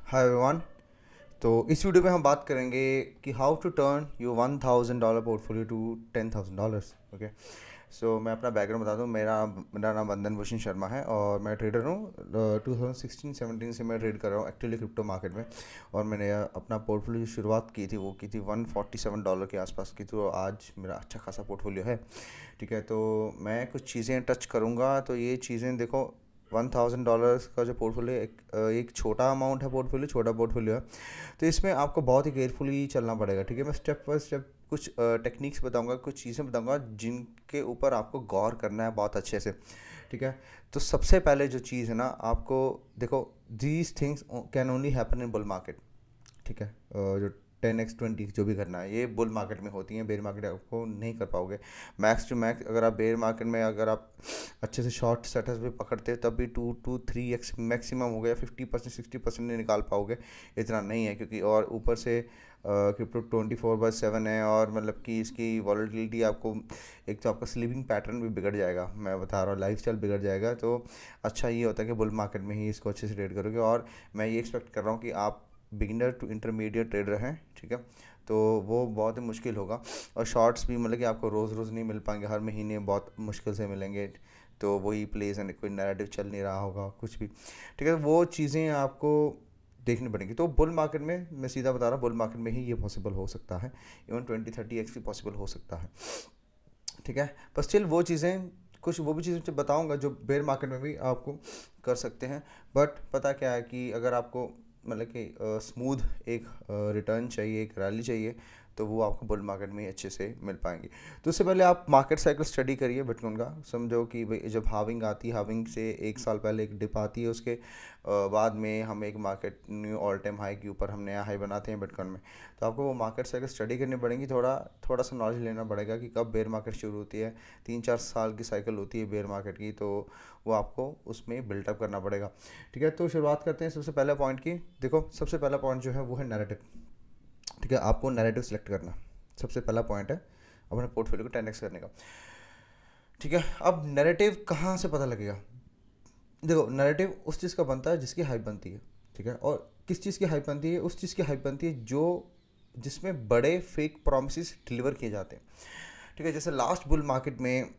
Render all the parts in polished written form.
Hi everyone. तो इस video में हम बात करेंगे कि how to turn your $1,000 portfolio to $10,000। Okay. So मैं अपना बैकग्राउंड बता दूं। मेरा नाम वंदन भूषण शर्मा है और मैं ट्रेडर हूँ। 2016-17 से मैं ट्रेड कर रहा हूँ एक्चुअली क्रिप्टो मार्केट में। और मैंने अपना पोर्टफोलियो जो शुरुआत की थी वो की थी $147 के आसपास की। तो आज मेरा अच्छा खासा पोर्टफोलियो है। ठीक है, तो मैं कुछ चीज़ें टच करूँगा। तो ये चीज़ें देखो, $1,000 का जो पोर्टफोलियो एक छोटा अमाउंट है, पोर्टफोलियो छोटा पोर्टफोलियो है। तो इसमें आपको बहुत ही केयरफुली चलना पड़ेगा। ठीक है, मैं स्टेप बाय स्टेप कुछ टेक्निक्स बताऊंगा, कुछ चीज़ें बताऊंगा जिनके ऊपर आपको गौर करना है बहुत अच्छे से। ठीक है, तो सबसे पहले जो चीज़ है ना, आपको देखो, these things can only happen in bull market. ठीक है, जो 10x 20 जो भी करना है ये बुल मार्केट में होती हैं। बेयर मार्केट आपको नहीं कर पाओगे। मैक्स टू मैक्स अगर आप बेयर मार्केट में अगर आप अच्छे से शॉर्ट सेटर्स भी पकड़ते हैं तब भी 2 to 3x मैक्सिमम हो गया। 50% 60% नहीं निकाल पाओगे, इतना नहीं है। क्योंकि और ऊपर से क्रिप्टो 24/7 है और मतलब कि इसकी वॉलेटिलिटी आपको, एक तो आपका स्लीपिंग पैटर्न भी बिगड़ जाएगा, मैं बता रहा हूँ, लाइफस्टाइल बिगड़ जाएगा। तो अच्छा ये होता है कि बुल मार्केट में ही इसको अच्छे से ट्रेड करोगे। और मैं ये एक्सपेक्ट कर रहा हूँ कि आप बिगिनर टू इंटरमीडिएट ट्रेडर हैं। ठीक है, तो वो बहुत ही मुश्किल होगा। और शॉर्ट्स भी मतलब कि आपको रोज़ रोज़ नहीं मिल पाएंगे, हर महीने बहुत मुश्किल से मिलेंगे। तो वही प्लेस एंड कोई नैरेटिव चल नहीं रहा होगा कुछ भी। ठीक है, वो चीज़ें आपको देखनी पड़ेंगी। तो बुल मार्केट में मैं सीधा बता रहा हूँ, बुल मार्केट में ही ये पॉसिबल हो सकता है। इवन 20-30x भी पॉसिबल हो सकता है। ठीक है, पर स्टिल वो चीज़ें, कुछ वो भी चीज़ें बताऊंगा जो बेयर मार्केट में भी आपको कर सकते हैं। बट पता क्या है कि अगर आपको मतलब कि स्मूथ एक रिटर्न चाहिए, एक रैली चाहिए, तो वो आपको बुल मार्केट में ही अच्छे से मिल पाएंगी। तो उससे पहले आप मार्केट साइकिल स्टडी करिए बिटकॉइन का। समझो कि भाई जब हाविंग आती है, हाविंग से एक साल पहले एक डिप आती है, उसके बाद में हम एक market knew all time high के ऊपर हम नया हाई बनाते हैं बिटकॉइन में। तो आपको वो मार्केट साइकिल स्टडी करनी पड़ेगी, थोड़ा सा नॉलेज लेना पड़ेगा कि कब बेयर मार्केट शुरू होती है। 3-4 साल की साइकिल होती है बेयर मार्केट की, तो वो आपको उसमें बिल्टअप करना पड़ेगा। ठीक है, तो शुरुआत करते हैं सबसे पहले पॉइंट की। देखो, सबसे पहला पॉइंट जो है वो है नैरेटिव। ठीक है, आपको नैरेटिव सेलेक्ट करना सबसे पहला पॉइंट है अपने पोर्टफोलियो को 10x करने का। ठीक है, अब नैरेटिव कहाँ से पता लगेगा? देखो, नैरेटिव उस चीज़ का बनता है जिसकी हाइप बनती है। ठीक है, और किस चीज़ की हाइप बनती है? उस चीज़ की हाइप बनती है जो जिसमें बड़े फेक प्रोमिस डिलीवर किए जाते हैं। ठीक है, जैसे लास्ट बुल मार्केट में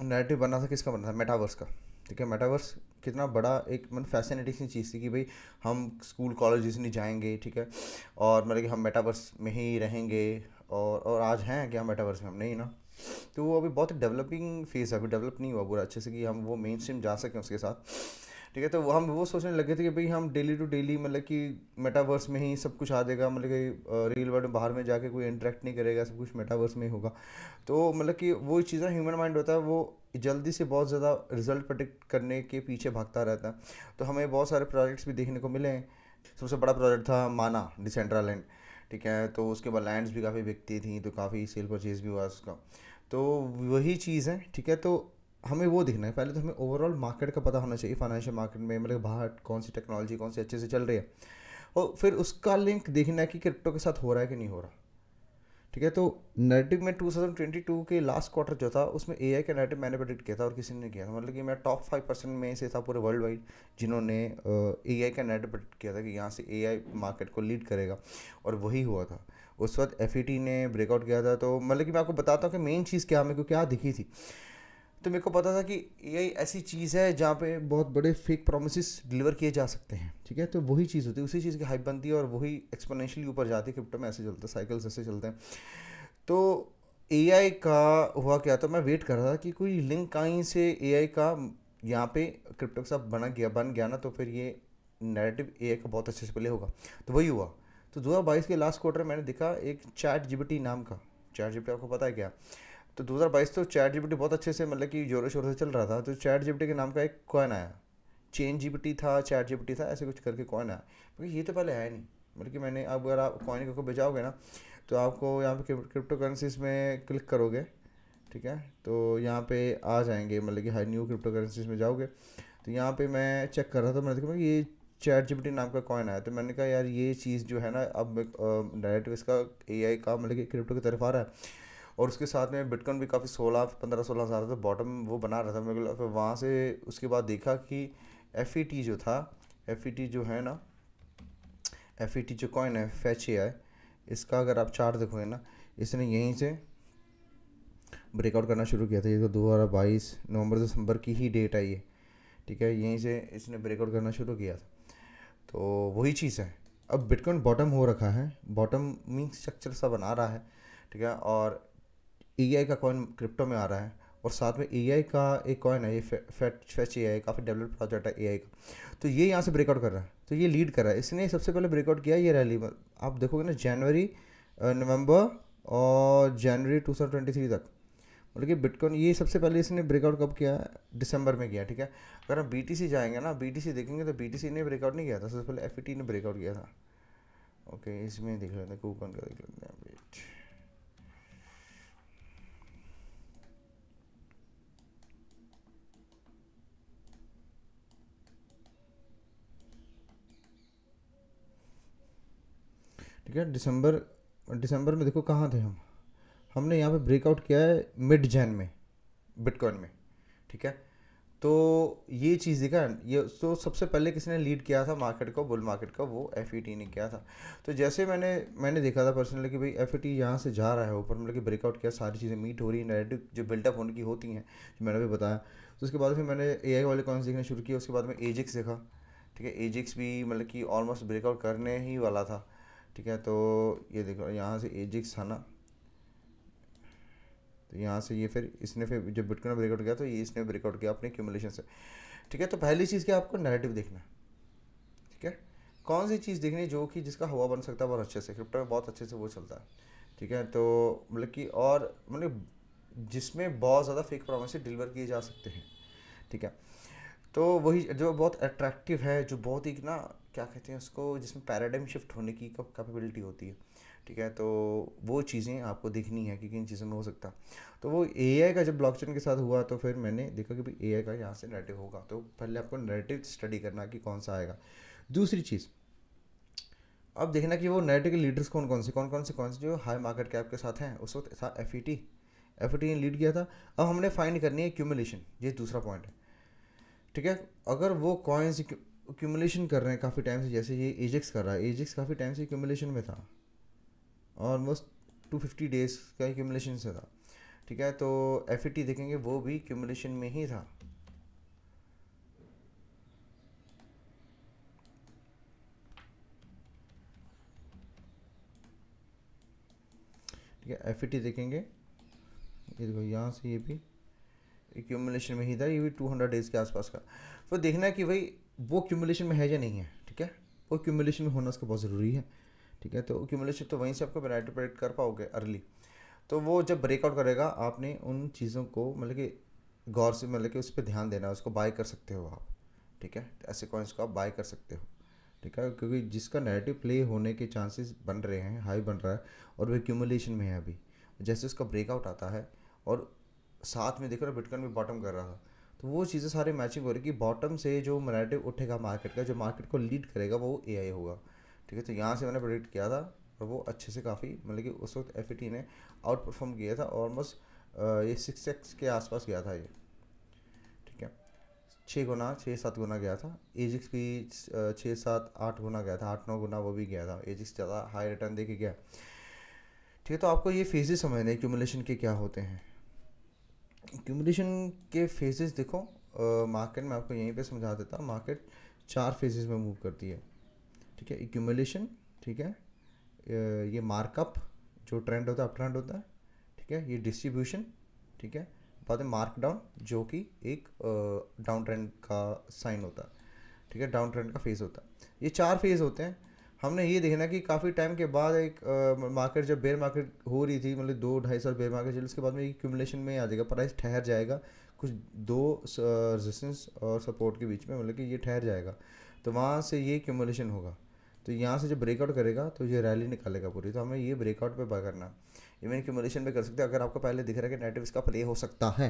नैरेटिव बना था, किसका बना था? मेटावर्स का। ठीक है, मेटावर्स कितना बड़ा एक मतलब फैसिनेटिंग सी चीज़ थी कि भाई हम स्कूल कॉलेजेस नहीं जाएंगे। ठीक है, और मतलब कि हम मेटावर्स में ही रहेंगे। और आज हैं कि हम मेटावर्स में, हम नहीं ना। तो वो अभी बहुत डेवलपिंग फेज़ है, अभी डेवलप नहीं हुआ पूरा अच्छे से कि हम वो मेन स्ट्रीम जा सकें उसके साथ। ठीक है, तो हम वो सोचने लगे थे कि भाई हम डेली टू डेली मतलब कि मेटावर्स में ही सब कुछ आ जाएगा, मतलब कि रियल वर्ल्ड में बाहर में जाके कोई इंटरेक्ट नहीं करेगा, सब कुछ मेटावर्स में ही होगा। तो मतलब कि वो चीज़ें, ह्यूमन माइंड होता है वो जल्दी से बहुत ज़्यादा रिजल्ट प्रेडिक्ट करने के पीछे भागता रहता है। तो हमें बहुत सारे प्रोजेक्ट्स भी देखने को मिले हैं। सबसे बड़ा प्रोजेक्ट था माना डिसेंट्रालैंड। ठीक है, तो उसके बाद लैंड्स भी काफ़ी बिकती थी, तो काफ़ी सेल परचेज भी हुआ उसका। तो वही चीज़ है। ठीक है, तो हमें वो देखना है पहले। तो हमें ओवरऑल मार्केट का पता होना चाहिए, फाइनेंशियल मार्केट में मतलब बाहर कौन सी टेक्नोलॉजी कौन सी अच्छे से चल रही है। और फिर उसका लिंक देखना है कि क्रिप्टो के साथ हो रहा है कि नहीं हो रहा। ठीक है, तो नैरेटिव में 2022 के लास्ट क्वार्टर जो था उसमें एआई का नैरेटिव मैंने प्रेडिक्ट किया था और किसी ने नहीं किया था। मतलब कि मैं टॉप 5% में से था पूरे वर्ल्ड वाइड जिन्होंने एआई का नैरेटिव प्रेडिक्ट किया था कि यहाँ से एआई मार्केट को लीड करेगा। और वही हुआ था। उस वक्त एफईटी ने ब्रेकआउट किया था। तो मतलब कि मैं आपको बताता हूँ कि मेन चीज़ क्या मेरे को क्या दिखी थी। तो मेरे को पता था कि एआई ऐसी चीज़ है जहाँ पे बहुत बड़े फेक प्रोमिस डिलीवर किए जा सकते हैं। ठीक है, तो वही चीज़ होती है, उसी चीज़ की हाइप बनती है और वही एक्सपोनेंशियली ऊपर जाती है। क्रिप्टो में ऐसे चलता है, साइकिल्स ऐसे चलते हैं। तो एआई का हुआ क्या, तो मैं वेट कर रहा था कि कोई लिंक कहीं से एआई का यहाँ पे क्रिप्टो के साथ बन गया ना, तो फिर ये नैरेटिव एआई का बहुत अच्छे से प्ले होगा। तो वही हुआ। तो 2022 के लास्ट क्वार्टर मैंने देखा एक चैट जीपीटी नाम का। चैट जीपीटी आपको पता है क्या? तो 2022 तो चैट जीपीटी बहुत अच्छे से मतलब कि जोरों शोरों से चल रहा था। तो चैट जीपीटी के नाम का एक कॉइन आया। चेन जीपीटी था, चैट जीपीटी था, ऐसे कुछ करके कॉइन आया। क्योंकि ये तो पहले आया नहीं। मतलब कि मैंने, अब अगर आप कॉइन को बेचाओगे ना, तो आपको यहाँ पे क्रिप्टो करेंसीज में क्लिक करोगे। ठीक है, तो यहाँ पे आ जाएंगे, मतलब कि हाई न्यू क्रिप्टो करेंसीज में जाओगे। तो यहाँ पे मैं चेक कर रहा था, मैंने देखा ये चैट जीपीटी नाम का कॉइन आया। तो मैंने कहा यार ये चीज़ जो है ना, अब डायरेक्ट इसका एआई का मतलब कि क्रिप्टो की तरफ आ रहा है। और उसके साथ में बिटकॉइन भी काफ़ी 16-15-16 हज़ार था, बॉटम वो बना रहा था मेरे को। फिर वहाँ से उसके बाद देखा कि एफ जो था, एफ जो है ना, FET जो कॉइन है फैच AI, इसका अगर आप चार्ट देखोगे ना, इसने यहीं से ब्रेकआउट करना शुरू किया था। ये तो 2022 नवंबर दिसंबर की ही डेट है ये, ठीक है। यहीं से इसने ब्रेकआउट करना शुरू किया था, तो वही चीज़ है। अब बिटकॉइन बॉटम हो रखा है, बॉटम मीन स्ट्रक्चर सा बना रहा है, ठीक है। और AI का कॉइन क्रिप्टो में आ रहा है, और साथ में AI का एक कॉइन है ये फैच AI, काफ़ी डेवलप प्रोजेक्ट है AI का। तो ये यहाँ से ब्रेकआउट कर रहा है, तो ये लीड कर रहा है। इसने सबसे पहले ब्रेकआउट किया ये रैली में, आप देखोगे ना जनवरी, नवंबर और जनवरी 2023 तक, मतलब कि बिटकॉइन ये सबसे पहले इसने ब्रेकआउट कब किया, दिसंबर में किया, ठीक है। अगर हम BTC जाएंगे ना, BTC देखेंगे तो BTC ने ब्रेकआउट नहीं किया था, सबसे पहले FET ने ब्रेकआउट किया था। ओके, इसमें देख लेते हैं, कूपन का देख लेते हैं अपडेट। ठीक है, दिसंबर में देखो कहाँ थे हम, हमने यहाँ पे ब्रेकआउट किया है मिड जैन में बिटकॉइन में, ठीक है। तो ये चीज़ दिखा, ये तो सबसे पहले किसने लीड किया था मार्केट को, बुल मार्केट का, वो FET ने किया था। तो जैसे मैंने देखा था पर्सनली कि भाई FET यहाँ से जा रहा है ऊपर, मतलब कि ब्रेकआउट किया, सारी चीज़ें मीट हो रही है, नैरेटिव जो बिल्डअप होने की होती हैं, जो मैंने भी बताया। तो उसके बाद फिर मैंने AI वाले कॉइन्स देखने शुरू किए, उसके बाद में AJAX देखा, ठीक है। AJAX भी मतलब कि ऑलमोस्ट ब्रेकआउट करने ही वाला था, ठीक है। तो ये देखो यहाँ से AJAX था ना, तो यहाँ से ये फिर इसने फिर जब बिटकॉइन ब्रेकआउट किया तो ये इसने ब्रेकआउट किया अपने एक्यूमुलेशन से, ठीक है। तो पहली चीज़ क्या, आपको नैरेटिव देखना है, ठीक है। कौन सी चीज़ देखनी है जो कि जिसका हवा बन सकता है बहुत अच्छे से, क्रिप्टो में बहुत अच्छे से वो चलता है, ठीक है। तो मतलब कि और मतलब जिसमें बहुत ज़्यादा फेक प्रॉमिस डिलीवर किए जा सकते हैं, ठीक है। तो वही जो बहुत अट्रैक्टिव है, जो बहुत ही ना क्या कहते हैं उसको, जिसमें पैराडाइम शिफ्ट होने की कैपेबिलिटी होती है, ठीक है। तो वो चीज़ें आपको देखनी है कि किन चीज़ों में हो सकता। तो वो AI का जब ब्लॉकचेन के साथ हुआ तो फिर मैंने देखा कि भाई AI का यहाँ से नैरेटिव होगा, तो पहले आपको नैरेटिव स्टडी करना कि कौन सा आएगा। दूसरी चीज़, अब देखना कि वो नैरेटिव के लीडर्स कौन से जो हाई मार्केट कैप के साथ हैं। उस वक्त था FET ने लीड किया था। अब हमने फाइंड करनी है एक्यूमुलेशन, ये दूसरा पॉइंट है, ठीक है। अगर वो कॉइन्स एक्यूमुलेशन कर रहे हैं काफ़ी टाइम से, जैसे ये AJAX कर रहा है, AJAX काफ़ी टाइम से एक्यूमुलेशन में था, ऑलमोस्ट 250 डेज का एक्यूमुलेशन से था, ठीक है। तो FET देखेंगे वो भी एक्यूमुलेशन में ही था, ठीक है। FET देखेंगे, ये देखो यहाँ से ये भी एक्यूमुलेशन में ही था, ये भी 200 डेज़ के आसपास का। फिर देखना है कि भाई वो एक्यूमुलेशन में है या नहीं है, ठीक है। वो एक्यूमुलेशन में होना उसका बहुत ज़रूरी है, ठीक है। तो एक्यूमुलेशन तो वहीं से आपको वैरायटी प्रेडिक्ट कर पाओगे अर्ली। तो वो जब ब्रेकआउट करेगा, आपने उन चीज़ों को मतलब कि गौर से, मतलब कि उस पर ध्यान देना है, उसको बाय कर सकते हो आप, ठीक है। ऐसे कॉइन्स को आप बाय कर सकते हो, ठीक है, क्योंकि जिसका नैरेटिव प्ले होने के चांसेस बन रहे हैं, हाई बन रहा है, और वो एक्यूमुलेशन में है अभी। जैसे उसका ब्रेकआउट आता है और साथ में देखो ना बिटकॉइन भी बॉटम कर रहा था, तो वो चीज़ें सारी मैचिंग हो रही कि बॉटम से जो नैरेटिव उठेगा मार्केट का, जो मार्केट को लीड करेगा वो AI होगा, ठीक है। तो यहाँ से मैंने प्रेडिक्ट किया था, और वो अच्छे से काफ़ी मतलब कि उस वक्त FET ने आउट परफॉर्म किया था, ऑलमोस्ट ये 6x के आसपास गया था ये, ठीक है। 6 गुना 6-7 गुना गया था। AJAX भी 6-7-8 गुना गया था, 8-9 गुना वो भी गया था। AJAX ज़्यादा हाई रिटर्न दे के गया, ठीक है। तो आपको ये फेजेस समझने एक्यूमुलेशन के क्या होते हैं। एक्यूमुलेशन के फेजेस देखो, मार्केट में आपको यहीं पे समझा देता हूँ। मार्केट 4 फेजेस में मूव करती है, ठीक है। एक्यूमुलेशन, ठीक है, ये मार्कअप जो ट्रेंड होता है, अप ट्रेंड होता है, ठीक है। ये डिस्ट्रीब्यूशन, ठीक है। बाद में मार्क डाउन जो कि एक डाउन ट्रेंड का साइन होता है, ठीक है, डाउन ट्रेंड का फेज़ होता है। ये 4 फेज़ होते हैं। हमने ये देखना कि काफ़ी टाइम के बाद एक मार्केट जब बेयर मार्केट हो रही थी, मतलब 2-2.5 साल बेयर मार्केट चली, उसके बाद में एक्यूमुलेशन में आ जाएगा, प्राइस ठहर जाएगा कुछ 2 रेजिस्टेंस और सपोर्ट के बीच में, मतलब कि ये ठहर जाएगा, तो वहाँ से ये एक्यूमुलेशन होगा। तो यहाँ से जब ब्रेकआउट करेगा तो ये रैली निकालेगा पूरी, तो हमें ये ब्रेकआउट पे बाय करना। इवन एक्यूमुलेशन पे कर सकते हैं अगर आपको पहले दिख रहा है कि नेगेटिव इसका प्ले हो सकता है,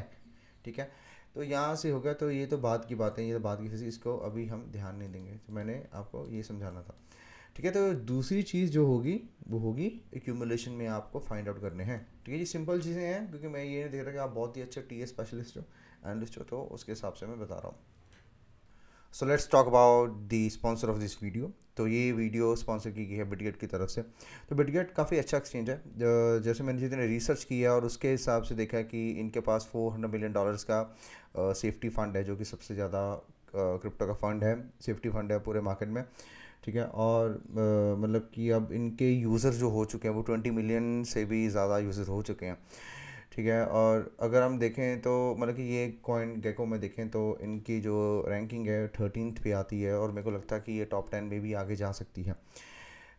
ठीक है। तो यहाँ से हो गया, तो ये तो बात की बातें, ये तो बात की फिजिक्स, इसको अभी हम ध्यान नहीं देंगे, तो मैंने आपको ये समझाना था, ठीक है। तो दूसरी चीज़ जो होगी वो होगी एक्यूमुलेशन में आपको फाइंड आउट करने हैं, ठीक है जी। सिंपल चीज़ें हैं, क्योंकि मैं ये नहीं देख रहा कि आप बहुत ही अच्छे TS स्पेशलिस्ट हो, एनालिस्ट हो, तो उसके हिसाब से मैं बता रहा हूँ। So let's talk about the sponsor of this video. तो ये वीडियो स्पॉन्सर की गई है बिटगेट की तरफ से। तो बिटगेट काफ़ी अच्छा एक्सचेंज है। जैसे मैंने जितने रिसर्च किया और उसके हिसाब से देखा कि इनके पास $400 मिलियन का सेफ्टी फंड है, जो कि सबसे ज़्यादा क्रिप्टो का फंड है, सेफ्टी फंड है पूरे मार्केट में। ठीक है, और मतलब कि अब इनके यूज़र जो हो चुके हैं वो 20 मिलियन से भी ज़्यादा यूज़र हो चुके हैं। ठीक है, और अगर हम देखें तो मतलब कि ये कॉइन गेको में देखें तो इनकी जो रैंकिंग है 13th पे आती है, और मेरे को लगता है कि ये टॉप 10 में भी आगे जा सकती है।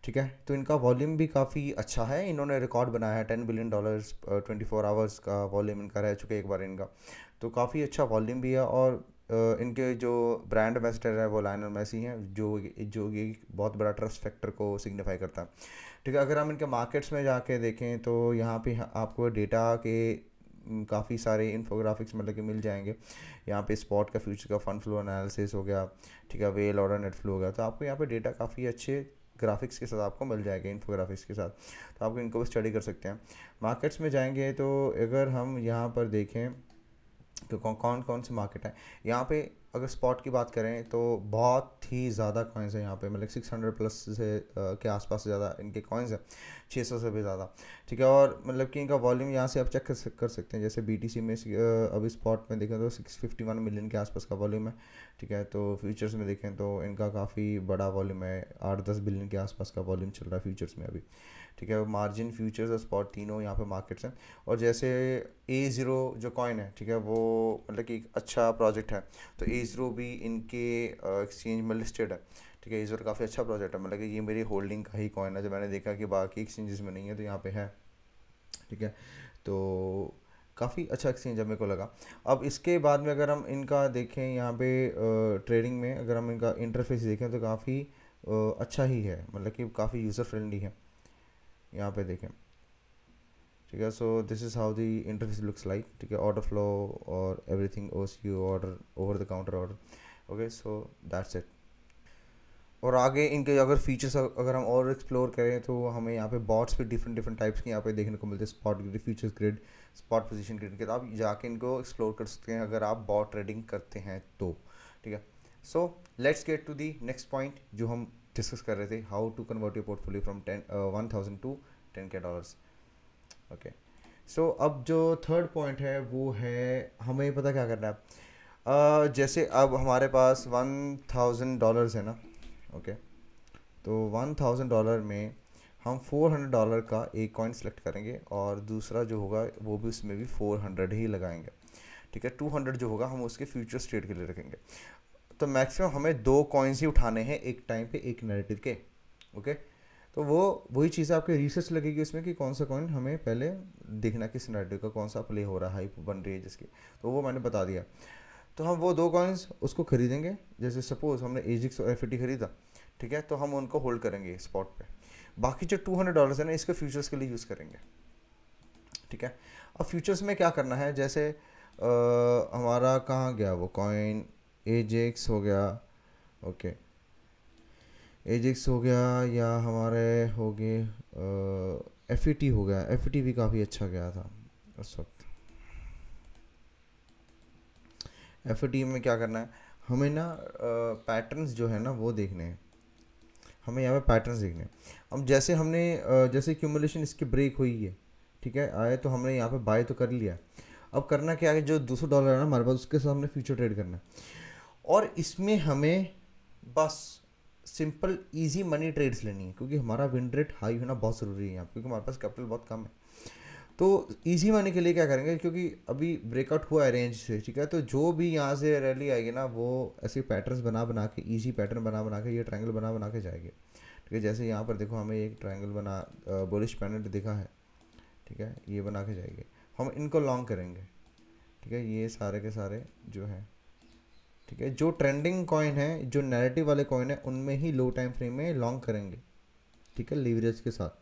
ठीक है, तो इनका वॉल्यूम भी काफ़ी अच्छा है। इन्होंने रिकॉर्ड बनाया है $10 बिलियन 24 आवर्स का वॉल्यूम इनका रह चुका है एक बार इनका। तो काफ़ी अच्छा वॉल्यूम भी है। और इनके जो ब्रांड एम्बेसडर है वो लायनल मेसी हैं, जो ये बहुत बड़ा ट्रस्ट फैक्टर को सिग्निफाई करता है। ठीक है, अगर हम इनके मार्केट्स में जाके देखें तो यहाँ पे आपको डेटा के काफ़ी सारे इन्फोग्राफिक्स मतलब कि मिल जाएंगे। यहाँ पे स्पॉट का, फ्यूचर का, फंड फ्लो एनालिसिस हो गया। ठीक है, वेल ऑर्डर, नेट फ्लो हो गया। तो आपको यहाँ पे डेटा काफ़ी अच्छे ग्राफिक्स के साथ आपको मिल जाएगा, इन्फोग्राफिक्स के साथ। तो आपको इनको भी स्टडी कर सकते हैं। मार्केट्स में जाएंगे तो अगर हम यहाँ पर देखें तो कौन कौन से मार्केट है यहाँ पे। अगर स्पॉट की बात करें तो बहुत ही ज़्यादा कॉइन्स हैं यहाँ पे, मतलब 600 प्लस से के आसपास ज़्यादा इनके कॉइन्स हैं, 600 से भी ज़्यादा। ठीक है, और मतलब कि इनका वॉल्यूम यहाँ से आप चेक कर सकते हैं। जैसे BTC में अभी स्पॉट में देखें तो 651 मिलियन के आसपास का वॉल्यूम है। ठीक है, तो फ्यूचर्स में देखें तो इनका काफ़ी बड़ा वॉल्यूम है, 8-10 बिलियन के आसपास का वॉल्यूम चल रहा है फ्यूचर्स में अभी। ठीक है, मार्जिन, फ्यूचर्स और स्पॉट तीनों यहाँ पे मार्केट्स हैं। और जैसे A0 जो कॉइन है, ठीक है, वो मतलब कि एक अच्छा प्रोजेक्ट है। तो A0 भी इनके एक्सचेंज में लिस्टेड है। ठीक है, A0 काफ़ी अच्छा प्रोजेक्ट है, मतलब कि ये मेरी होल्डिंग का ही कॉइन है, जो मैंने देखा कि बाकी एक्सचेंजेस में नहीं है तो यहाँ पे है। ठीक है, तो काफ़ी अच्छा एक्सचेंज है मेरे को लगा। अब इसके बाद में अगर हम इनका देखें यहाँ पे ट्रेडिंग में, अगर हम इनका इंटरफेस देखें तो काफ़ी अच्छा ही है, मतलब कि काफ़ी यूज़र फ्रेंडली है। यहाँ पे देखें, ठीक है, so this is how the interface looks like. ठीक है, ऑर्डर फ्लो और एवरीथिंग ओस you order over the counter order. Okay, so that's it. और आगे इनके अगर फीचर्स अगर हम और एक्सप्लोर करें तो हमें यहाँ पे बॉट्स भी डिफरेंट डिफरेंट टाइप्स के यहाँ पे देखने को मिलते हैं। Spot grid, futures grid, spot position grid के, तो आप जाके इनको एक्सप्लोर कर सकते हैं अगर आप बॉट ट्रेडिंग करते हैं तो। ठीक है, so let's get to the next point जो हम डिस्कस कर रहे थे, how to convert your portfolio from 1000 to $10K। Okay, so अब जो थर्ड पॉइंट है वो है हमें पता क्या करना है। जैसे अब हमारे पास $1000 है ना। ओके, तो $1000 में हम $400 का एक कॉइन सेलेक्ट करेंगे और दूसरा जो होगा वो भी उसमें भी 400 ही लगाएंगे। ठीक है, 200 जो होगा हम उसके फ्यूचर ट्रेड के लिए रखेंगे। तो मैक्सिमम हमें 2 कॉइन्स ही उठाने हैं एक टाइम पे, एक नैरेटिव के। ओके, तो वो वही चीज़ आपके रिसर्च लगेगी उसमें कि कौन सा कॉइन हमें पहले देखना, किस नैरेटिव का कौन सा प्ले हो रहा है, हाइप बन रही है जिसकी। तो वो मैंने बता दिया। तो हम वो 2 कॉइन्स उसको खरीदेंगे। जैसे सपोज हमने एजिक्स और FET खरीदा, ठीक है, तो हम उनको होल्ड करेंगे स्पॉट पे। बाकी जो $200 है ना, इसके फ्यूचर्स के लिए यूज़ करेंगे। ठीक है, अब फ्यूचर्स में क्या करना है, जैसे हमारा कहाँ गया वो कॉइन, एजेक्स हो गया। ओके, एजेक्स हो गया, या हमारे हो गए FET हो गया। FET भी काफ़ी अच्छा गया था उस वक्त। FET में क्या करना है हमें ना, पैटर्न्स जो है ना वो देखने हैं। हमें यहाँ पे पैटर्न्स देखने हैं। अब जैसे हमने जैसे क्यूमुलेशन इसकी ब्रेक हुई है, ठीक है, आए तो हमने यहाँ पे बाय तो कर लिया। अब करना क्या है, जो $200 है ना हमारे पास, उसके साथ हमने फ्यूचर ट्रेड करना है। और इसमें हमें बस सिंपल इजी मनी ट्रेड्स लेनी है, क्योंकि हमारा विन रेट हाई होना बहुत ज़रूरी है यहाँ पे, क्योंकि हमारे पास कैपिटल बहुत कम है। तो इजी मनी के लिए क्या करेंगे, क्योंकि अभी ब्रेकआउट हुआ है रेंज से, ठीक है, तो जो भी यहाँ से रैली आएगी ना वो ऐसे पैटर्न्स बना बना के, इजी पैटर्न बना बना के, ये ट्रायंगल बना बना के जाएगी। ठीक है, जैसे यहाँ पर देखो हमें एक ट्रायंगल बना बुलिश पैनल दिखा है। ठीक है, ये बना के जाएंगे, हम इनको लॉन्ग करेंगे। ठीक है, ये सारे के सारे जो हैं, ठीक है, जो ट्रेंडिंग कॉइन है, जो नैरेटिव वाले कॉइन है, उनमें ही लो टाइम फ्रेम में लॉन्ग करेंगे। ठीक है, लीवरेज के साथ।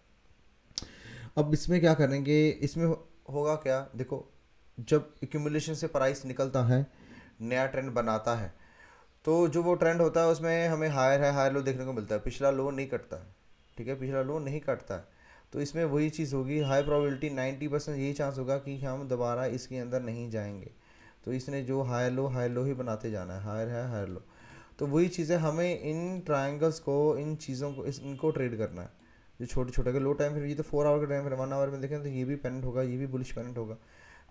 अब इसमें क्या करेंगे, इसमें होगा क्या, देखो जब एक्यूमुलेशन से प्राइस निकलता है, नया ट्रेंड बनाता है, तो जो वो ट्रेंड होता है उसमें हमें हायर है, हायर लो देखने को मिलता है, पिछला लो नहीं कटता है। ठीक है, पिछला लो नहीं कटता है, तो इसमें वही चीज़ होगी, हाई प्रोबेबिलिटी 90% यही चांस होगा कि हम दोबारा इसके अंदर नहीं जाएंगे। तो इसने जो हायर लो ही बनाते जाना है, हायर है हायर लो। तो वही चीज़ें हमें इन ट्रायंगल्स को, इन चीज़ों को, इनको ट्रेड करना है। जो छोटे छोटे के लो टाइम फ्रेम, ये तो 4 आवर का टाइम फ्रेम, 1 आवर में देखें तो ये भी पेनेंट होगा, ये भी बुलिश पेनेंट होगा।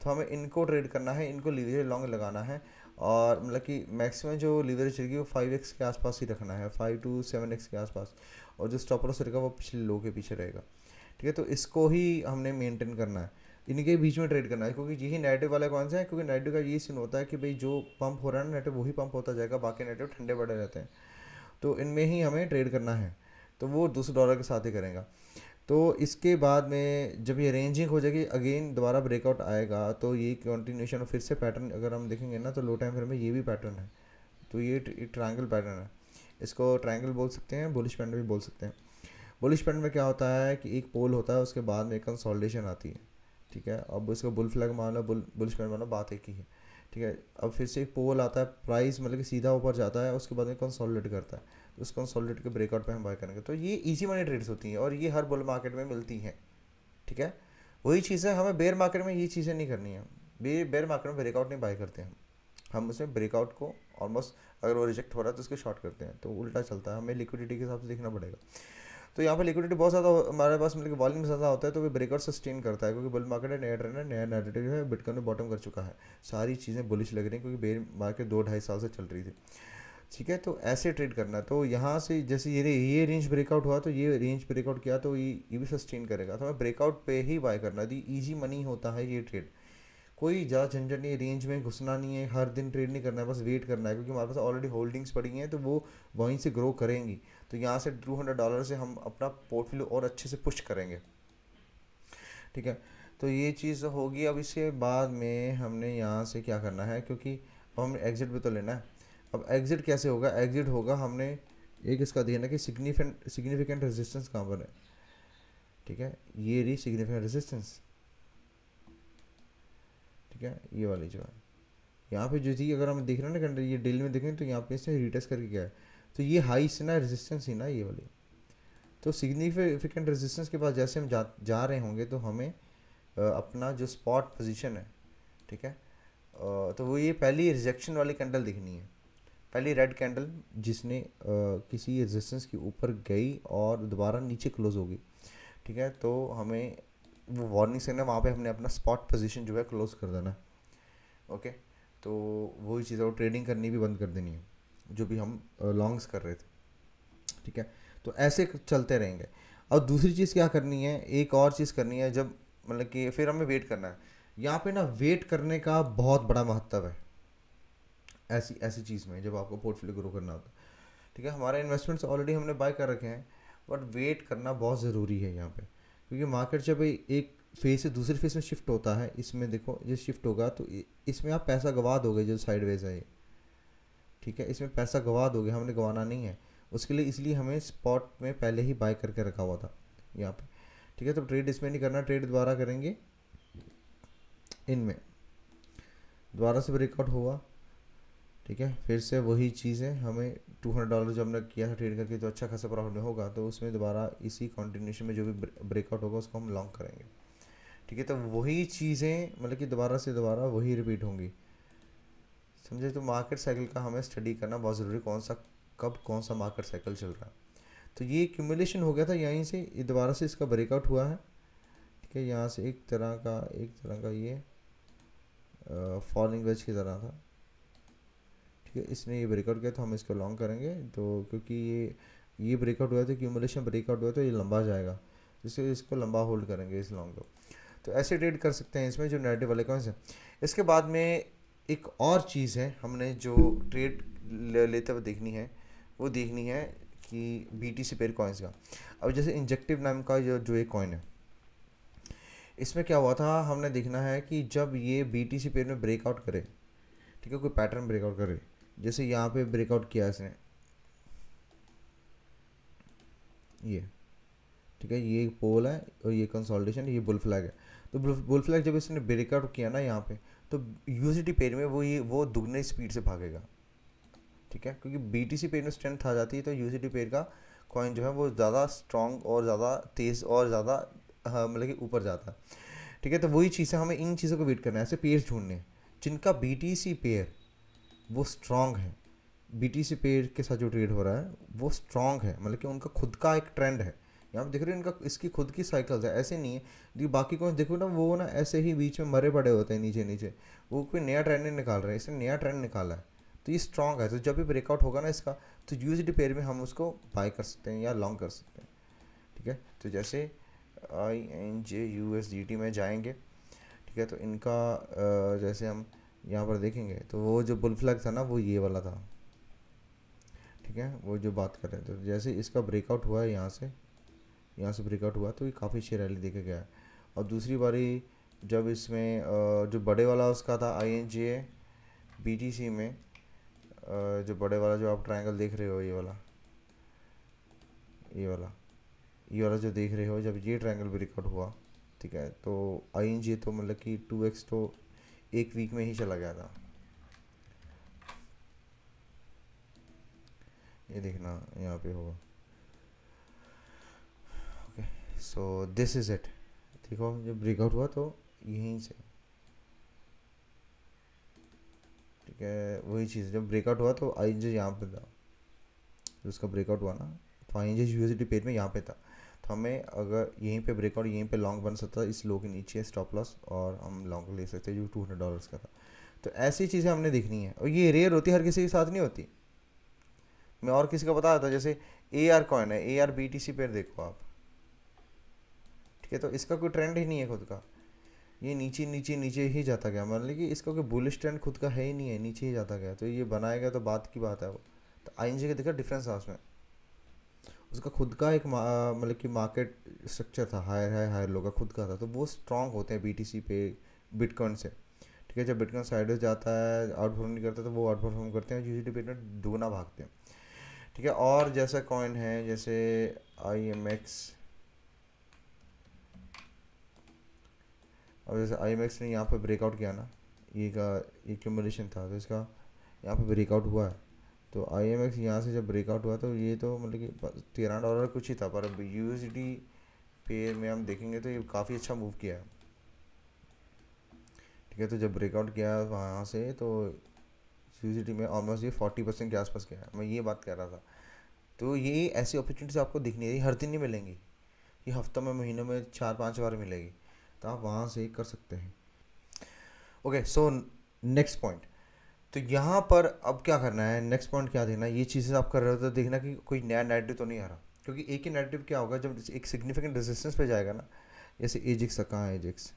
तो हमें इनको ट्रेड करना है, इनको लीवरेज लॉन्ग लगाना है, और मतलब कि मैक्सिमम जो लीवरेज रहेगी वो 5x के आसपास ही रखना है, 5 to 7x के आसपास, और जो स्टॉप लॉस रहेगा वो पिछले लो के पीछे रहेगा। ठीक है, तो इसको ही हमने मेंटेन करना है, इनके बीच में ट्रेड करना है, क्योंकि यही नेगेटिव वाला कौन सा है, क्योंकि नेगेटिव का ये सीन होता है कि भाई जो पंप हो रहा है ना नेगेटिव, वही पंप होता जाएगा, बाकी नेगेटिव ठंडे पड़े रहते हैं। तो इनमें ही हमें ट्रेड करना है, तो वो $200 के साथ ही करेगा। तो इसके बाद में जब ये रेंजिंग हो जाएगी, अगेन दोबारा ब्रेकआउट आएगा, तो ये कंटिन्यूशन फिर से पैटर्न अगर हम देखेंगे ना, तो लो टाइम फ्रेम में ये भी पैटर्न है। तो ये ट्रायंगल पैटर्न है, इसको ट्रायंगल बोल सकते हैं, बुलिश पैटर्न भी बोल सकते हैं। बुलिश पैटर्न में क्या होता है कि एक पोल होता है, उसके बाद में कंसोलिडेशन आती है। ठीक है, अब इसको बुल फ्लैग मान लो, बुलिश पैटर्न मान लो, बात एक ही है। ठीक है, अब फिर से एक पोल आता है, प्राइस मतलब कि सीधा ऊपर जाता है, उसके बाद में कंसोलिडेट करता है, तो उस कंसोलिडेट के ब्रेकआउट पे हम बाय करेंगे। तो ये इजी मनी ट्रेड्स होती हैं, और ये हर बुल मार्केट में मिलती हैं। ठीक है, वही चीज़ है, हमें बेयर मार्केट में ये चीज़ें नहीं करनी है। बेयर मार्केट में ब्रेकआउट नहीं बाय करते हम उसमें ब्रेकआउट को ऑलमोस्ट, अगर वो रिजेक्ट हो रहा है तो उसको शॉर्ट करते हैं, तो उल्टा चलता है, हमें लिक्विडिटी के हिसाब से देखना पड़ेगा। तो यहाँ पे लिक्विडिटी बहुत ज़्यादा हमारे पास, मतलब कि वॉल्यूम ज़्यादा होता है, तो वो ब्रेकआउट सस्टेन करता है, क्योंकि बुल मार्केट है, नया ट्रेंड है, नया नैरेटिव है, बिटकॉइन में बॉटम कर चुका है, सारी चीज़ें बुलिश लग रही हैं, क्योंकि बेयर मार्केट 2-2.5 साल से चल रही थी। ठीक है, तो ऐसे ट्रेड करना है। तो यहाँ से जैसे ये रेंज ब्रेकआउट हुआ, तो ये रेंज ब्रेकआउट किया, तो ये भी सस्टेन करेगा, तो हमें ब्रेकआउट पे ही बाय करना है। ईजी मनी होता है ये ट्रेड, कोई ज़्यादा झंझट नहीं है, रेंज में घुसना नहीं है, हर दिन ट्रेड नहीं करना है, बस वेट करना है, क्योंकि हमारे पास ऑलरेडी होल्डिंग्स पड़ी हैं, तो वो वहीं से ग्रो करेंगी। तो यहाँ से $200 से हम अपना पोर्टफोलियो और अच्छे से पुश करेंगे। ठीक है, तो ये चीज़ होगी। अब इसके बाद में हमने यहाँ से क्या करना है, क्योंकि अब हमने एग्ज़िट भी तो लेना है। अब एग्ज़िट कैसे होगा, एग्ज़िट होगा, हमने एक इसका देखना कि सिग्निफिकेंट रेजिस्टेंस कहाँ पर है। ठीक है, ये रही सिग्निफिकेंट रेजिस्टेंस। ठीक है, ये वाली जो है यहाँ पे जो थी, अगर हम देख रहे हैं ना ये डेली में देखें, तो यहाँ पे इसने रिटेस्ट करके क्या है, तो ये हाई से ना रेजिस्टेंस ही ना ये वाली। तो सिग्निफिकेंट रेजिस्टेंस के पास जैसे हम जा रहे होंगे, तो हमें अपना जो स्पॉट पोजीशन है, ठीक है, तो वो ये पहली रिजेक्शन वाली कैंडल दिखनी है, पहली रेड कैंडल जिसने किसी रेजिस्टेंस के ऊपर गई और दोबारा नीचे क्लोज होगी। ठीक है, तो हमें वो वार्निंग से ना वहाँ पे हमने अपना स्पॉट पोजीशन जो है क्लोज कर देना है। ओके, तो वही चीज़ है, वो ट्रेडिंग करनी भी बंद कर देनी है, जो भी हम लॉन्ग्स कर रहे थे। ठीक है, तो ऐसे चलते रहेंगे। और दूसरी चीज़ क्या करनी है, एक और चीज़ करनी है, जब मतलब कि फिर हमें वेट करना है। यहाँ पे ना वेट करने का बहुत बड़ा महत्व है ऐसी ऐसी चीज़ में, जब आपको पोर्टफोलियो ग्रो करना होता है। ठीक है, हमारे इन्वेस्टमेंट्स ऑलरेडी हमने बाय कर रखे हैं, बट वेट करना बहुत ज़रूरी है यहाँ पे, क्योंकि मार्केट जब एक फेज से दूसरे फेज में शिफ्ट होता है, इसमें देखो ये शिफ्ट होगा, तो इसमें आप पैसा गंवा दोगे, जो साइडवेज है ये। ठीक है, इसमें पैसा गंवा दोगे, हमने गंवाना नहीं है, उसके लिए इसलिए हमें स्पॉट में पहले ही बाय करके रखा हुआ था यहाँ पे। ठीक है, तो ट्रेड इसमें नहीं करना, ट्रेड दोबारा करेंगे इनमें। दोबारा से ब्रेकआउट हुआ, ठीक है, फिर से वही चीज़ है, हमें $200 जो हमने किया था ट्रेड करके, तो अच्छा खासा प्रॉफिट में होगा, तो उसमें दोबारा इसी कंटिन्यूशन में जो भी ब्रेकआउट होगा उसको हम लॉन्ग करेंगे। ठीक है, तो वही चीज़ें मतलब कि दोबारा से दोबारा वही रिपीट होंगी, समझे। तो मार्केट साइकिल का हमें स्टडी करना बहुत ज़रूरी, कब कौन सा मार्केट साइकिल चल रहा है। तो ये एक्यूमुलेशन हो गया था यहीं से, ये दोबारा से इसका ब्रेकआउट हुआ है। ठीक है, यहाँ से एक तरह का ये फॉलिंग वेज की तरह था। ठीक है, इसने ये ब्रेकआउट किया, तो हम इसको लॉन्ग करेंगे, तो क्योंकि ये ब्रेकआउट हुआ था, एक्यूमुलेशन ब्रेकआउट हुआ, तो ये लंबा जाएगा, इसलिए इसको लंबा होल्ड करेंगे इस लॉन्ग को। तो ऐसे ट्रेड कर सकते हैं इसमें, जो नेगेटिव वाले कौन से। इसके बाद में एक और चीज़ है, हमने जो ट्रेड लेते हुए देखनी है, वो देखनी है कि BTC पेयर कॉइन्स का। अब जैसे इंजेक्टिव नाम का जो एक कॉइन है, इसमें क्या हुआ था, हमने देखना है कि जब ये BTC पेयर में ब्रेकआउट करे, ठीक है, कोई पैटर्न ब्रेकआउट करे, जैसे यहाँ पे ब्रेकआउट किया इसने, ये ठीक है, ये पोल है और ये कंसोलिडेशन, ये बुल फ्लैग है। तो बुल फ्लैग जब इसने ब्रेकआउट किया ना यहाँ पे, तो USDT पेयर में वो दुगने स्पीड से भागेगा। ठीक है, क्योंकि BTC पेयर में स्ट्रेंथ आ जाती है, तो USDT पेयर का कॉइन जो है वो ज़्यादा स्ट्रॉन्ग और ज़्यादा तेज़ और ज़्यादा मतलब कि ऊपर जाता है। ठीक है, तो वही चीज़ है, हमें इन चीज़ों को वेट करना है, ऐसे पेयर ढूंढने हैं जिनका BTC पेयर वो स्ट्रॉन्ग है, BTC पेयर के साथ जो ट्रेड हो रहा है वो स्ट्रांग है, मतलब कि उनका खुद का एक ट्रेंड है। यहाँ पे देख रहे हैं इनका, इसकी खुद की साइकिल्स है, ऐसे नहीं है जो बाकी कौन देखो ना, वो ना ऐसे ही बीच में मरे पड़े होते हैं नीचे नीचे, वो कोई नया ट्रेंड नहीं निकाल रहे हैं, इसने नया ट्रेंड निकाला है। तो ये स्ट्रांग है, तो जब भी ब्रेकआउट होगा ना इसका, तो USD पेयर में हम उसको बाय कर सकते हैं या लॉन्ग कर सकते हैं। ठीक है, तो जैसे INJ/USDT में जाएंगे, ठीक है, तो इनका जैसे हम यहाँ पर देखेंगे तो वो जो बुल फ्लैग था ना वो ये वाला था। ठीक है, वो जो बात कर रहे थे, तो जैसे इसका ब्रेकआउट हुआ है यहाँ से ब्रेकआउट हुआ तो ये काफ़ी अच्छी रैली देके गया है। और दूसरी बारी जब इसमें जो बड़े वाला उसका था INJ/BTC में, जो बड़े वाला जो आप ट्रायंगल देख रहे हो, ये वाला जो देख रहे हो, जब ये ट्रायंगल ब्रेकआउट हुआ, ठीक है, तो INJ तो मतलब कि 2x तो एक वीक में ही चला गया था। ये देखना यहाँ पे होगा। Okay, so this is it. देखो जब ब्रेकआउट हुआ तो यहीं से, ठीक है, वही चीज़, जब ब्रेकआउट हुआ तो INJ यहाँ पे था, जब उसका ब्रेकआउट हुआ ना तो INJ/USD पेज में यहाँ पे था। तो हमें अगर यहीं पे ब्रेकआउट, यहीं पे लॉन्ग बन सकता है, इस लो के नीचे स्टॉप लॉस, और हम लॉन्ग ले सकते हैं जो $200 का था। तो ऐसी चीज़ें हमने देखनी है, और ये रेयर होती है, हर किसी के साथ नहीं होती। मैं और किसी का बता रहा था, जैसे AR कॉइन है, AR/BTC पेयर देखो आप, ठीक है, तो इसका कोई ट्रेंड ही नहीं है खुद का, ये नीचे नीचे नीचे ही जाता गया, मतलब कि इसका कोई बुलिश ट्रेंड खुद का है ही नहीं है, नीचे ही जाता गया, तो ये बनाएगा तो बात की बात है वो। तो INJ का देखा डिफरेंस था उसमें, उसका खुद का एक मतलब कि मार्केट स्ट्रक्चर था, हायर लो का खुद का था, तो वो स्ट्रांग होते हैं BTC पे बिटकॉइन से। ठीक है, जब बिटकॉइन साइड जाता है, आउट परफॉर्म नहीं करता, तो वो आउट परफॉर्म करते हैं, USD पे दुगना भागते हैं। ठीक है, और जैसा कॉइन है जैसे IMX, और जैसे IMX ने यहाँ पे ब्रेकआउट किया ना, ये का एक्यूमुलेशन था, तो इसका यहाँ पे ब्रेकआउट हुआ है, तो IMX यहाँ से जब ब्रेकआउट हुआ तो ये तो मतलब कि $13 कुछ ही था, पर अब USD पेयर में हम देखेंगे तो ये काफ़ी अच्छा मूव किया है। ठीक है, तो जब ब्रेकआउट किया वहाँ से तो USD में ऑलमोस्ट ये 40% के आसपास गया है, मैं ये बात कर रहा था। तो ये ऐसी अपॉर्चुनिटीज आपको दिखनी है, हर दिन नहीं मिलेंगी, ये हफ्तों में, महीनों में 4-5 बार मिलेगी, तो आप वहाँ से कर सकते हैं। ओके, सो नेक्स्ट पॉइंट, तो यहाँ पर अब क्या करना है, नेक्स्ट पॉइंट क्या देखना है, ये चीज़ें आप कर रहे हो तो देखना कि कोई नया नेगेटिव तो नहीं आ रहा, क्योंकि एक ही नेगेटिव क्या होगा, जब एक सिग्निफिकेंट रेजिस्टेंस पे जाएगा ना, जैसे एजिक्स, कहाँ है एजिक्स,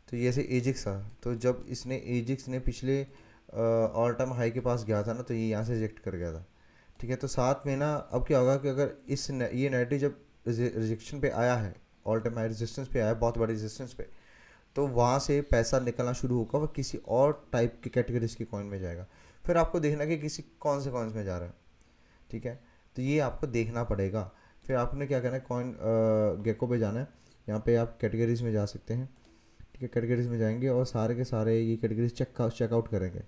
तो जैसे एजिक्स था, तो जब इसने एजिक्स ने पिछले ऑल टाइम हाई के पास गया था ना, तो ये यहाँ से रिजेक्ट कर गया था। ठीक है, तो साथ में ना अब क्या होगा कि अगर ये नेगेटिव जब रिजेक्शन पे आया है, ऑल टाइम हाई रेजिस्टेंस पे आया है, बहुत बड़ी रेजिस्टेंस पे, तो वहाँ से पैसा निकलना शुरू होगा, वह किसी और टाइप की कैटेगरीज की कॉइन में जाएगा, फिर आपको देखना कि किसी कौन से कॉइन्स में जा रहा है। ठीक है, तो ये आपको देखना पड़ेगा। फिर आपने क्या करना है, कॉइन गेको पे जाना है, यहाँ पे आप कैटेगरीज में जा सकते हैं। ठीक है, कैटेगरीज में जाएंगे और सारे के सारे ये कैटेगरीज चेकआउट करेंगे,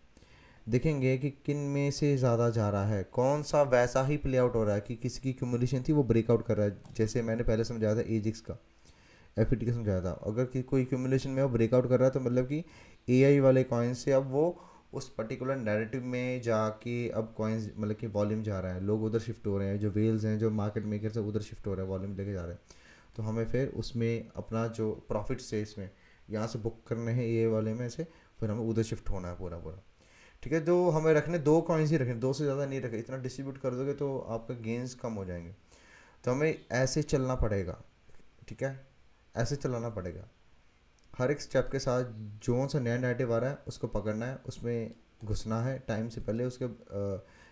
देखेंगे कि किन में से ज़्यादा जा रहा है, कौन सा वैसा ही प्ले आउट हो रहा है कि किसी की क्यूमुलेशन थी वो ब्रेकआउट कर रहा है, जैसे मैंने पहले समझाया था एजिक्स का, FET का समझाया था। अगर कोई क्यूमुलेशन में वो ब्रेकआउट कर रहा है तो मतलब कि AI वाले कॉइन से अब वो उस पर्टिकुलर नैरेटिव में जाके अब कॉइन्स, मतलब कि वॉल्यूम जा रहा है, लोग उधर शिफ्ट हो रहे हैं, जो वेल्स हैं, जो मार्केट मेकर्स हैं, उधर शिफ्ट हो रहे हैं, वॉल्यूम लेके जा रहे हैं। तो हमें फिर उसमें अपना जो प्रॉफिट से इसमें यहाँ से बुक करने हैं AI वाले में से, फिर हमें उधर शिफ्ट होना है पूरा पूरा। ठीक है, तो हमें रखने 2 कॉइन्स ही रखने, 2 से ज़्यादा नहीं रखे, इतना डिस्ट्रीब्यूट कर दोगे तो आपका गेंस कम हो जाएंगे, तो हमें ऐसे चलना पड़ेगा। ठीक है, ऐसे चलाना पड़ेगा, हर एक स्टेप के साथ जो सा नया नैरेटिव आ रहा है उसको पकड़ना है, उसमें घुसना है टाइम से पहले, उसके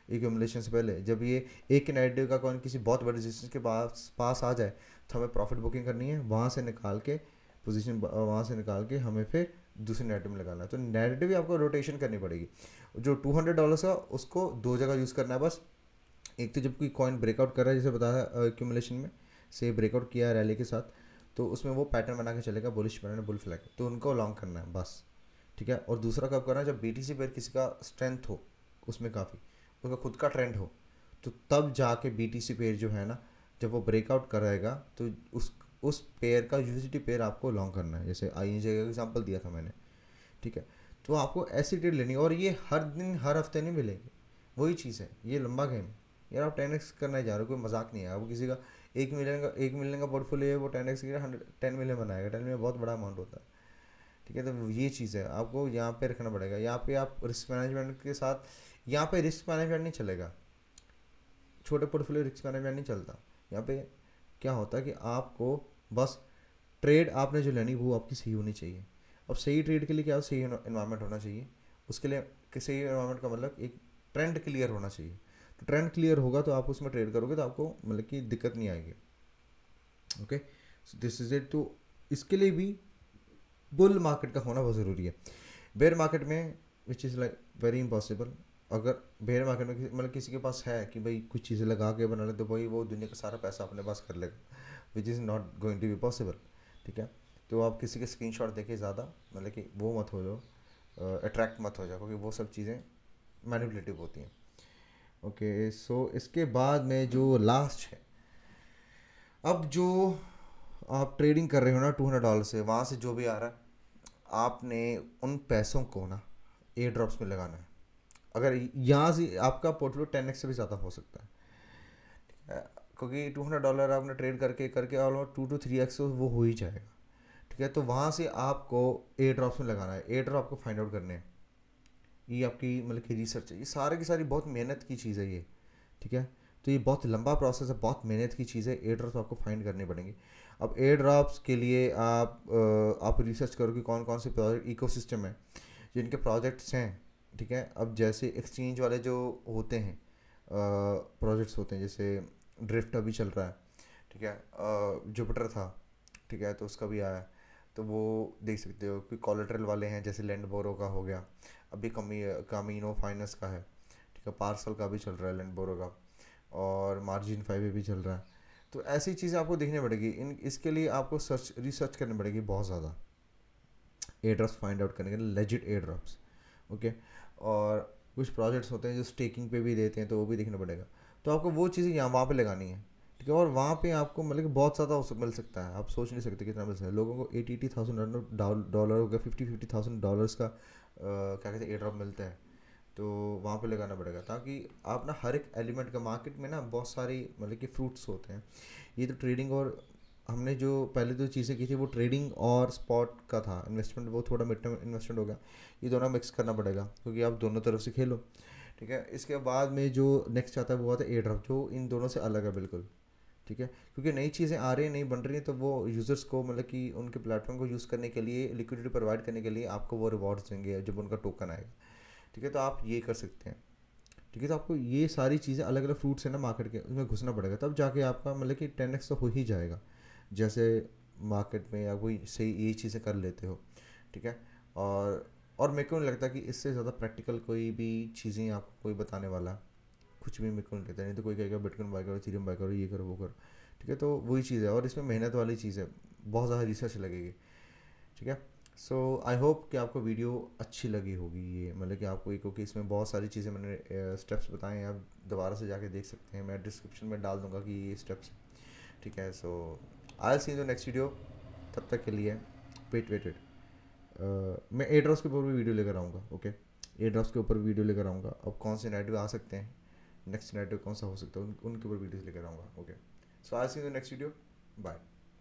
एक्यूमुलेशन से पहले। जब ये एक नैरेटिव का कौन किसी बहुत बड़े रेजिस्टेंस के पास आ जाए, तो हमें प्रॉफिट बुकिंग करनी है, वहाँ से निकाल के पोजीशन, वहाँ से निकाल के हमें फिर दूसरे नैरेटिव में लगाना है। तो नैरेटिव ही आपको रोटेशन करनी पड़ेगी। जो $200 का, उसको 2 जगह यूज़ करना है बस। एक तो जब कोई कॉइन ब्रेकआउट कर रहा है, जैसे बताया एक्यूमुलेशन में से ब्रेकआउट किया है रैली के साथ, तो उसमें वो पैटर्न बना के चलेगा, बुलिश पैटर्न, बुल फ्लैग, तो उनको लॉन्ग करना है बस। ठीक है, और दूसरा कब करना है, जब BTC पर किसी का स्ट्रेंथ हो, उसमें काफ़ी उसका खुद का ट्रेंड हो, तो तब जाके BTC पेयर जो है ना, जब वो ब्रेकआउट करेगा तो उस पेयर का USD पेयर आपको लॉन्ग करना है, जैसे INJ का एग्जांपल दिया था मैंने। ठीक है, तो आपको ऐसी ट्रेड लेनी है, और ये हर दिन हर हफ्ते नहीं मिलेगी, वही चीज़ है, ये लंबा गेम यार। आप 10x करने जा रहे हो, कोई मजाक नहीं है। आपको किसी का 1 मिलियन का पोर्टफोलियो है, वो 10x की 10 मिलियन बनाएगा। 10 मिलियन बहुत बड़ा अमाउंट होता है, ठीक है। तो ये चीज़ है, आपको यहाँ पे रखना पड़ेगा। यहाँ पे आप रिस्क मैनेजमेंट के साथ, यहाँ पे रिस्क मैनेजमेंट नहीं चलेगा, छोटे पोर्टफोलियो रिस्क मैनेजमेंट नहीं चलता। यहाँ पे क्या होता है कि आपको बस ट्रेड आपने जो लेनी वो आपकी सही होनी चाहिए। अब सही ट्रेड के लिए क्या, सही इन्वायरमेंट होना चाहिए। उसके लिए सही इन्वायरमेंट का मतलब एक ट्रेंड क्लियर होना चाहिए। तो ट्रेंड क्लियर होगा तो आप उसमें ट्रेड करोगे तो आपको मतलब कि दिक्कत नहीं आएगी। Okay, so this is it. तो इसके लिए भी बुल मार्केट का होना बहुत ज़रूरी है। बेयर मार्केट में which is like very impossible. अगर बेयर मार्केट में मतलब किसी के पास है कि भाई कुछ चीज़ें लगा के बना ले तो भाई वो दुनिया का सारा पैसा अपने पास कर लेगा, which is not going to be possible, ठीक है। तो आप किसी के स्क्रीनशॉट देखे ज़्यादा मतलब कि वो मत हो जाओ, अट्रैक्ट मत हो जाओ, क्योंकि वो सब चीज़ें मैनिपुलेटिव होती हैं। ओके, सो इसके बाद में जो लास्ट है, अब जो आप ट्रेडिंग कर रहे हो ना $200 से, वहाँ से जो भी आ रहा है आपने उन पैसों को ना एयर ड्रॉप्स में लगाना है। अगर यहाँ से आपका पोर्टफोलियो 10x से भी ज़्यादा हो सकता है, क्योंकि $200 आपने ट्रेड करके करके ऑलमोस्ट 2 to 3x वो हो ही जाएगा, ठीक है। तो वहाँ से आपको एयर ड्रॉप्स में लगाना है। एयर ड्रॉप आपको फाइंड आउट करने हैं, ये आपकी मतलब कि रिसर्च है, ये सारे की सारी बहुत मेहनत की चीज़ है ये, ठीक है। तो ये बहुत लंबा प्रोसेस है, बहुत मेहनत की चीज़ है। एयर ड्रॉप्स आपको फाइंड करनी पड़ेंगी। अब एयर ड्रॉप्स के लिए आप रिसर्च करो कि कौन कौन से प्रोजेक्ट इकोसिस्टम है जिनके प्रोजेक्ट्स हैं, ठीक है। अब जैसे एक्सचेंज वाले जो होते हैं प्रोजेक्ट्स होते हैं, जैसे ड्रिफ्ट अभी चल रहा है, ठीक है। जुपिटर था, ठीक है, तो उसका भी आया है, तो वो देख सकते हो कि कोलेटरल वाले हैं, जैसे लैंड बोरो का हो गया, अभी कामिनो फाइनेंस का है, ठीक है। पार्सल का भी चल रहा है लैंड बोरो का, और मार्जिन 5 भी चल रहा है। तो ऐसी चीज़ें आपको देखनी पड़ेगी। इसके लिए आपको रिसर्च करनी पड़ेगी बहुत ज़्यादा, एयर ड्रॉप्स फाइंड आउट करने के लिए, लेजिट एयर ड्रॉप्स, ओके। और कुछ प्रोजेक्ट्स होते हैं जो स्टेकिंग पे भी देते हैं, तो वो भी देखना पड़ेगा। तो आपको वो चीज़ें यहाँ वहाँ पे लगानी है, ठीक है। और वहाँ पे आपको मतलब कि बहुत ज़्यादा मिल सकता है, आप सोच नहीं सकते कितना मिल सकता है। लोगों को $80,000 हो गया, $50,000 का क्या कहते हैं एयर ड्रॉप मिलता है। तो वहाँ पे लगाना पड़ेगा, ताकि आप ना हर एक एलिमेंट का, मार्केट में ना बहुत सारी मतलब कि फ्रूट्स होते हैं। ये तो ट्रेडिंग, और हमने जो पहले जो चीज़ें की थी वो ट्रेडिंग और स्पॉट का था इन्वेस्टमेंट, वो थोड़ा मिड टर्म इन्वेस्टमेंट हो गया। ये दोनों मिक्स करना पड़ेगा, क्योंकि आप दोनों तरफ से खेलो, ठीक है। इसके बाद में जो नेक्स्ट आता है वो आता है एयर ड्रॉप, जो इन दोनों से अलग है बिल्कुल, ठीक है। क्योंकि नई चीज़ें आ रही हैं, नई बन रही हैं, तो वो यूज़र्स को मतलब कि उनके प्लेटफॉर्म को यूज़ करने के लिए, लिक्विडिटी प्रोवाइड करने के लिए आपको वो रिवॉर्ड्स देंगे जब उनका टोकन आएगा, ठीक है। तो आप ये कर सकते हैं, ठीक है। तो आपको ये सारी चीज़ें, अलग अलग फ्रूट्स हैं ना मार्केट के, उसमें घुसना पड़ेगा, तब जाके आपका मतलब कि 10x तो हो ही जाएगा, जैसे मार्केट में या कोई सही यही चीज़ें कर लेते हो, ठीक है। और मेरे को नहीं लगता कि इससे ज़्यादा प्रैक्टिकल कोई भी चीज़ें आपको कोई बताने वाला, कुछ भी मेरे को नहीं लगता। नहीं तो कोई कहेगा बिटकॉइन बाय करो, इथेरियम बाय करो, ये करो वो करो, ठीक है। तो वही चीज़ है, और इसमें मेहनत वाली चीज़ है, बहुत ज़्यादा रिसर्च लगेगी, ठीक है। सो आई होप कि आपको वीडियो अच्छी लगी होगी ये, मतलब कि आपको, क्योंकि इसमें बहुत सारी चीज़ें मैंने स्टेप्स बताए हैं, आप दोबारा से जाके देख सकते हैं, मैं डिस्क्रिप्शन में डाल दूँगा कि ये स्टेप्स, ठीक है। सो I see in the next video, तब तक के लिए वेट मैं एयर ड्रॉप्स के ऊपर भी वीडियो लेकर आऊँगा, ओके। एयर ड्रॉप्स के ऊपर वीडियो लेकर आऊँगा। अब कौन से नेटिव आ सकते हैं, नेक्स्ट नेटिव कौन सा हो सकता है, उनके ऊपर वीडियोज़ लेकर आऊँगा, okay. So I see in the next video, bye.